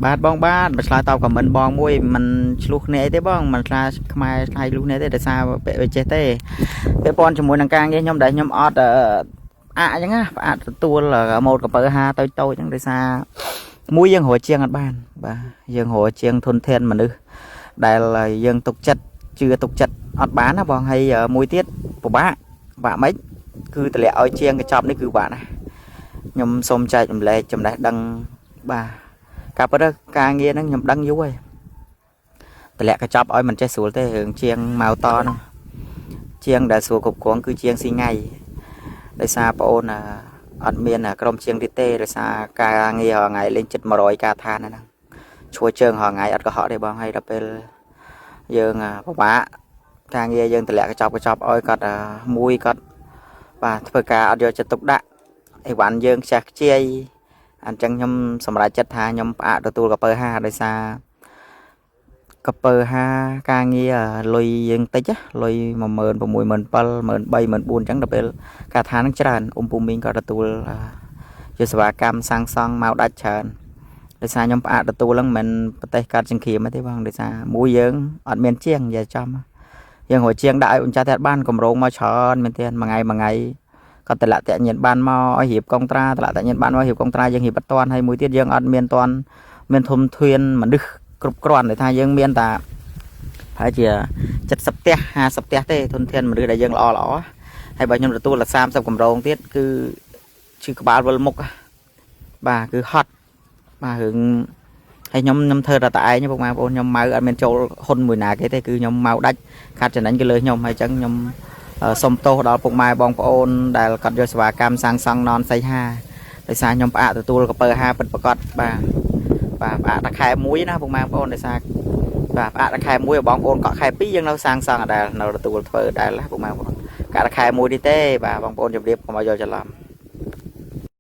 បាទបើឆ្លើយតបខមមិនបងមួយมันឆ្លុះគ្នាអីទេបងมันឆ្លាខ្មែរឆ្លៃលុះគ្នាទេដោយសារពាក់វាចេះទេពាក់ព័ន្ធជាមួយនឹងការងារខ្ញុំដែលខ្ញុំអត់អញ្ចឹងណាផ្អាកទទួលម៉ូតកពើហាតូចអញ្ចឹងដោយសារមួយយើងរកជាងអត់បានបាទយើងរកជាងធនធានមនុស្សដែលយើងទុកចិត្តជឿទុកចិត្តអត់បានណាបងហើយមួយទៀតពិបាកមិនគឺតម្លាក់ឲ្យជាងកញ្ចប់នេះគឺពិបាកណាខ្ញុំសូមចែករំលែកចំណេះដឹងបាទការពិតការងារហ្នឹងខ្ញុំដឹងយូរហើយតម្លាក់កញ្ចប់ឲ្យមិនចេះស្រួលទេរឿងជាងម៉ៅតហ្នឹងជាងដែលស្រួលគ្រប់គ្រងគឺជាងស៊ីថ្ងៃដោយសារបងអូនអត់មានក្រុមជាងទៀតទេដោយសារការងាររថ្ងៃលេងចិត្ត100ការឋានហ្នឹងឈួរជើងរថ្ងៃអត់កុហកទេបងហើយដល់ពេលយើងពិបាកការងារយើងតម្លាក់កញ្ចប់ឲ្យគាត់មួយគាត់បាទធ្វើការអត់យកចិត្តទុកដាក់អីវ៉ាន់យើងខ្ជះខ្ជាយអញ្ចឹងខ្ញុំសម្រេចចិត្តថាខ្ញុំផ្អាកទទួលកពើហាដោយសារកពើហាការងារលុយយើងតិចលុយ16000 17000 13000 14000អញ្ចឹងដល់ពេលការឋាននឹងច្រើនពូមីងក៏ទទួលជាសេវាកម្មសាងសង់មកដាច់ច្រើនដោយសារខ្ញុំផ្អាកទទួលហ្នឹងមិនប្រទេសកាត់ចង្គ្រាមទេបងដោយសារមួយយើងអត់មានជាងនិយាយចំយើងរកជាងដាក់ឲ្យបញ្ចាស់តែបានកម្រងមកច្រើនមែនទេមួយថ្ងៃគាត់តម្លាក់តាក់ញៀនបានមកឲ្យរៀបកុងត្រាតម្លាក់តាក់ញៀនបានមករៀបកុងត្រាយើងរៀបអត់តាន់ហើយមួយទៀតយើងអត់មានតាន់មានធំធានមនុស្សគ្រប់គ្រាន់ដែលថាយើងមានតែហើយជា70ផ្ទះ50ផ្ទះទេធនធានមនុស្សដែលយើងល្អហើយបើខ្ញុំទទួលដល់30កម្រងទៀតគឺឈឺក្បាលវិលមុខបាទគឺហត់បាទរឿងហើយខ្ញុំធ្វើតែឯងពុកម៉ែបងប្អូនខ្ញុំម៉ៅអត់មានចូលហ៊ុនមួយណាគេទេគឺខ្ញុំម៉ៅដាច់ខាត់ចំណេញគេលើខ្ញុំហើយអញ្ចឹងខ្ញុំសុំទោសដល់ពុកម៉ែបងប្អូនដែលគាត់យកសេវាកម្មសាងសង់ននសីហាដោយសារខ្ញុំផ្អាកទទួលកពើហាពិតប្រកបបាទផ្អាកតែខែ1ណាពុកម៉ែបងប្អូនដោយសារបាទផ្អាកតែខែ1ឲ្យបងប្អូនកក់ខែ2យើងនៅសាងសង់អដែលនៅទទួលធ្វើដែលពុកម៉ែបងប្អូនកាលតែខែ1នេះទេបាទបងប្អូនជម្រាបកុំឲ្យយកច្រឡំ